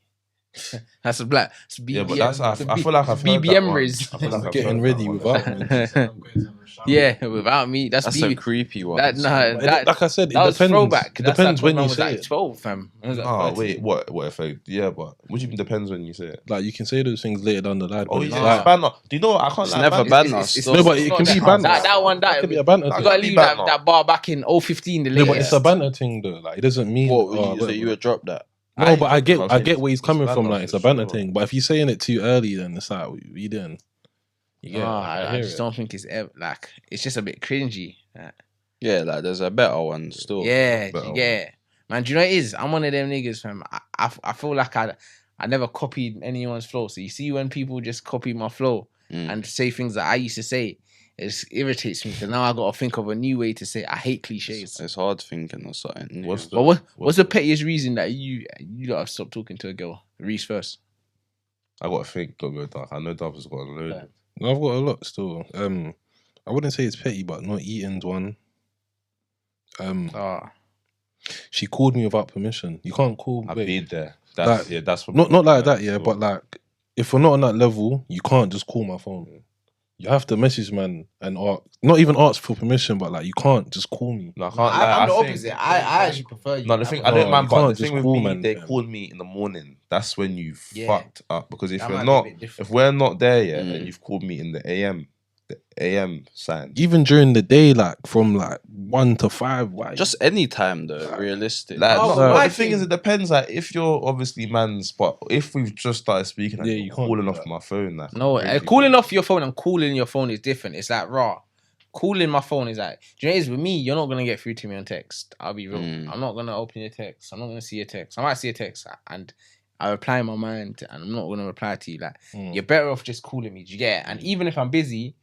That's a black. It's BBM, Yeah, but that's I the feel like I've heard BBM that one. riz. I feel like I've Getting heard ready that one. without me. I'm going to have a shower. Yeah, without me. That's That's BB. a creepy one. That, nah, that, Like I said, it that was depends. throwback. It That's depends like when man you was say like it. 12, fam. I was like Oh 13. wait, what if I? Yeah, but what do you mean depends when you say it? Like you can say those things later down the line. Oh but yeah, it's it's like, banner. Do you know what? I can't. It's like, never banner. banner. it's still. no, but it not can be that- banter. That one, That could be a you banter thing. gotta Be leave banter. that bar back in 015. The No, latest. but it's a banter thing though. Like it doesn't mean. What, oh, so whatever. you would drop that? No, but I can't get say where he's it's coming banter from. Like for it's a banter sure. thing. But if you're saying it too early, then it's like we didn't. Yeah, Nah, like, I hear just it. don't think it's ever like it's just a bit cringy. Yeah, like there's a better one still. Yeah, better yeah, man. Do you know what it is? I'm one of them niggas, fam. I feel like I never copied anyone's flow. So you see when people just copy my flow and say things that I used to say, it just irritates me because now I got to think of a new way to say it. I hate cliches. It's hard thinking of something. What's the- But what's the pettiest reason that you gotta stop talking to a girl? Reese first. I got to think. Don't go dark. I know Dubs has got a load. No, I've got a lot still. I wouldn't say it's petty, but not eating's one. She called me without permission. You can't call. I've wait. been there. That's Like, that's what Not like that, yeah. sure. But like, if we're not on that level, you can't just call my phone. You have to message man and ask, not even ask for permission, but like you can't just call me. No, I can't. Like, I'm the think- opposite. I actually prefer you. No, the thing I No, don't mind, you but can't the just thing with call me, man, they fam. called me in the morning. That's when you Yeah. fucked up. Because if That you're might be a not, bit different. if we're not there yet, and you've called me in the AM sign. Even during the day, like from like 1 to 5, why? Just any time though, realistic. Like, Oh, no, my the thing is, it depends. Like, if you're obviously man's, but if we've just started speaking, and Yeah, you're you can't calling do off that. my phone, like, No, crazy. calling off your phone and calling your phone is different. It's like raw. Calling my phone is like, do you know what it is with me? You're not gonna get through to me on text. I'll be real. I'm not gonna open your text. I'm not gonna see your text. I might see a text and I reply in my mind, and I'm not gonna reply to you. Like, you're better off just calling me. Do you get it? And even if I'm busy,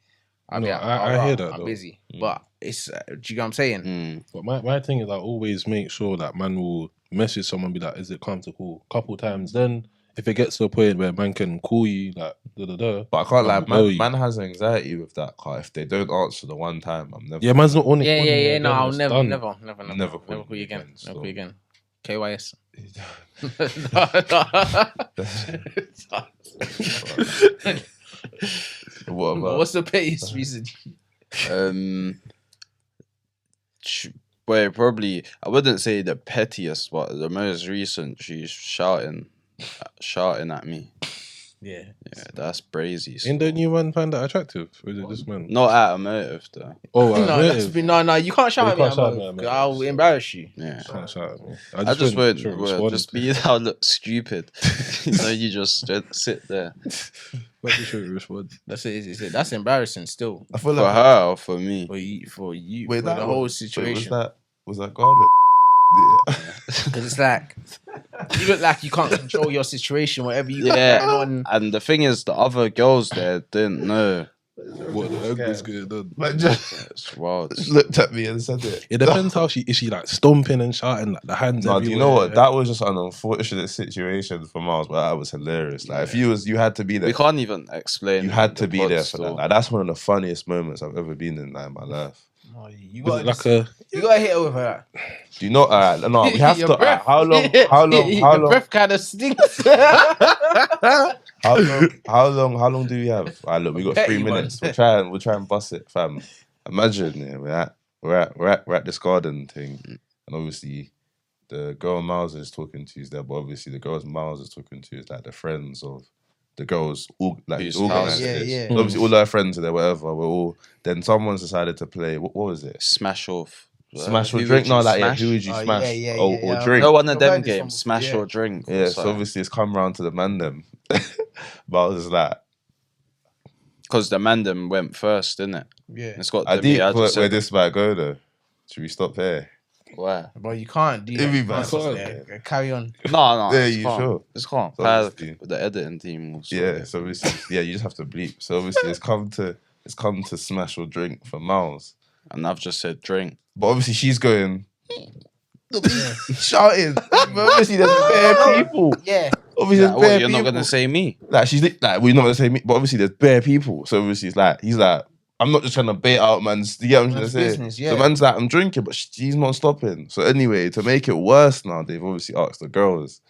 I'll be No, like, I "Alright, hear that, I'm though. busy. But it's, do you get what I'm saying? But my thing is I always make sure that man will message someone, be like, is it calm to call? Couple times. Then if it gets to a point where man can call you, like, da. But I can't lie, I'll know you. man has anxiety with that car. If they don't answer the one time, I'm never. Yeah, man's not on it. Yeah. No, I'll It's never done. Never call you again. so- Never call you again. KYS. What about? What's the pettiest reason? Well, probably I wouldn't say the pettiest, but the most recent. She's shouting at me. Yeah. Yeah, that's brazy. Ain't the new man find that attractive? Or is it this man? Not out of motive though. Oh, No, you can't shout You at me. can't shout at me, man. I'll embarrass you. Yeah. Can't shout at me. I just won't respond. just be that I look stupid. So you just sit there. But you should respond. That's it. That's embarrassing still. I feel For like. her or for me? For you, Wait, for that the whole situation. Was that garlic? Because it's like you look like you can't control your situation, whatever you got Yeah. going on. And the thing is, the other girls there didn't know. What the heck was going on? Man just It's wild. looked at me and said it. It depends how is she like stomping and shouting like the hands. No, do you know everywhere? what? That was just an unfortunate situation for Miles, but that was hilarious. Like, if you had to be there. We can't even explain. You had to the be pod there for still. that. Like, that's one of the funniest moments I've ever been in, like, in my life. You Was it like a? you gotta hit her with her. Do you know? No, we have Your to. breath. How long? Your breath kind of stinks. How long do we have? Look, we got Petty 3 one. minutes. We'll try and bust it, fam. Imagine, yeah, we're at this garden thing, and obviously the girl Miles is talking to is there, but obviously the girls Miles is talking to is like the friends of the girls, all like Whose organized house this. it is. So obviously all our friends are there, whatever. We're all. Then someone's decided to play. What was it? Smash off. Smash or Who drink? would No, you like smash? who would you Oh, smash yeah, or yeah. drink? No one of I've them heard this games. from- Smash yeah. or drink. or Yeah, so something. obviously it's come round to the man them. But I was like, Because the man them went first, didn't it? Yeah. It's got I the did I where just said, this might go though. Should we stop there? where? But you can't do It'd that. be You bad. can't sit there. Carry on. No, Yeah, it's you calm. sure? It's calm. So Pad- obviously- the editing team will sort Yeah, it. so obviously, yeah, you just have to bleep. So obviously, it's come to smash or drink for Miles. And I've just said drink. But obviously, she's going shouting. But obviously, there's bare people. Yeah. Obviously, Like, there's what, bare you're people. not gonna say me? Like she's like we're not gonna say me, but obviously there's bare people. So obviously, it's like he's like I'm not just trying to bait out man's. You get what I'm trying to say? Business, yeah. The man's like, I'm drinking, but she's not stopping. So anyway, to make it worse now, they've obviously asked the girls.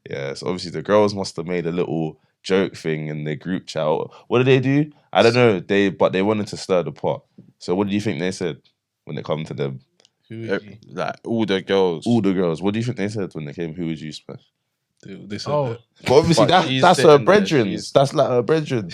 Yeah, so obviously the girls must have made a little joke thing in their group chat. What did they do? I don't know. But they wanted to stir the pot. So what do you think they said when it come to them? Like all the girls. All the girls. What do you think they said when they came? Who would you smash? They said Oh, that. But obviously But she's that's her sitting there, brethren. she's- That's like her brethren.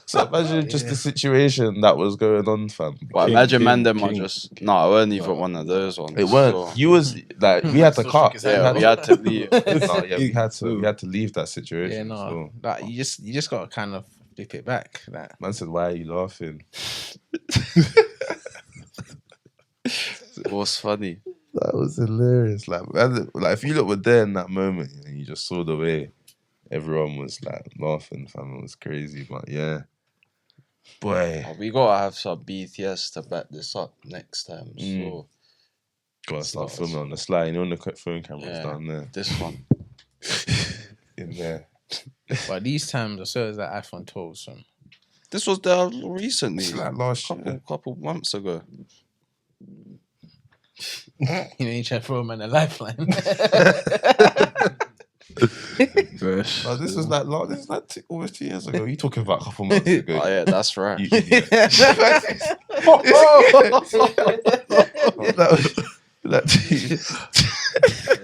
So imagine just the situation that was going on, fam. But King, imagine king, man them are king. just I weren't even one of those ones. It weren't. So, You was like we had to cut. yeah, we had to leave. No, yeah, we had to leave that situation. yeah, no. So, Like, you just gotta kind of flip it back. Like, man said, "Why are you laughing?" It was funny. That was hilarious. Like if you look were there in that moment and you just saw the way everyone was like laughing, fam, it was crazy. But yeah, boy, We gotta have some BTS to back this up next time. So gotta start filming on the slide. You know, when the phone cameras Yeah. down there, this one. in there. but these times I saw it was like iPhone 12. So This was there recently, It's like last year. couple months ago. you know, you try to throw a man a lifeline. Fresh. No, this was like almost 2 years ago. You talking about a couple months ago? Oh yeah, that's right. You idiot. That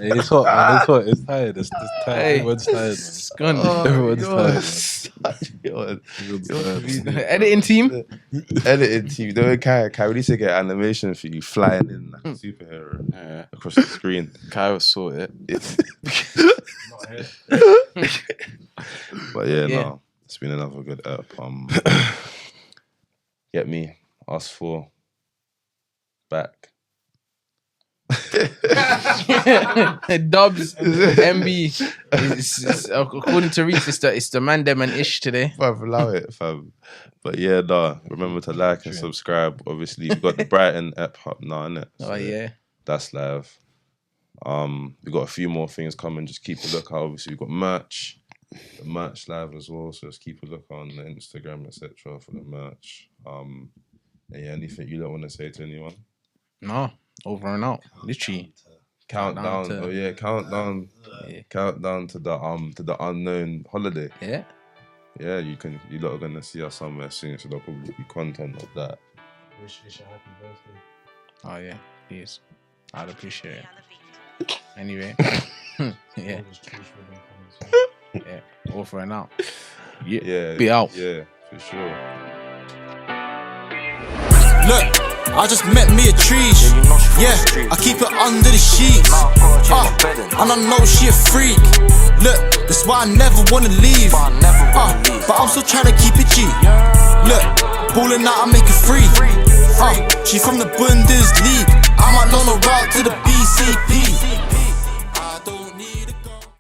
Yeah, it's hot, man. It's hot. It's tired. It's tired. Hey. Everyone's tired, It's gone. Everyone's tired, man. You're Everyone's tired. Editing team. editing team. They can really to get animation for you flying in like a superhero Yeah, across the screen. Kyle saw it. But yeah, Yeah. no, it's been another good app. Get me, us four, back. Dubs, MB. According to Reese, it's the man, them, and ish today. Fam, allow it, fam. But yeah, no, remember to like and subscribe. Obviously, we've got the Brighton app up now, innit? Oh yeah. That's live. We got a few more things coming. Just keep a look out. Obviously, we've got merch. The merch live as well. So just keep a look on the Instagram, etc. for the merch. And yeah, anything you don't want to say to anyone? No, over and out. Literally. Countdown. to- Oh yeah, countdown. Yeah. Countdown to the unknown holiday. Yeah. Yeah, you lot are gonna see us somewhere soon. So there'll probably be content of that. Wish Ish a happy birthday. Oh yeah. Please. I'd appreciate it. Anyway. Yeah. All this truth within comments. Yeah. Over and out. Yeah. Be out. Yeah, for sure. Look, I just met me a tree. Yeah, I keep it under the sheets. And I know she a freak. Look, that's why I never wanna leave. But I'm still trying to keep it G. Look, balling out, I make it free. She from the Bundesliga.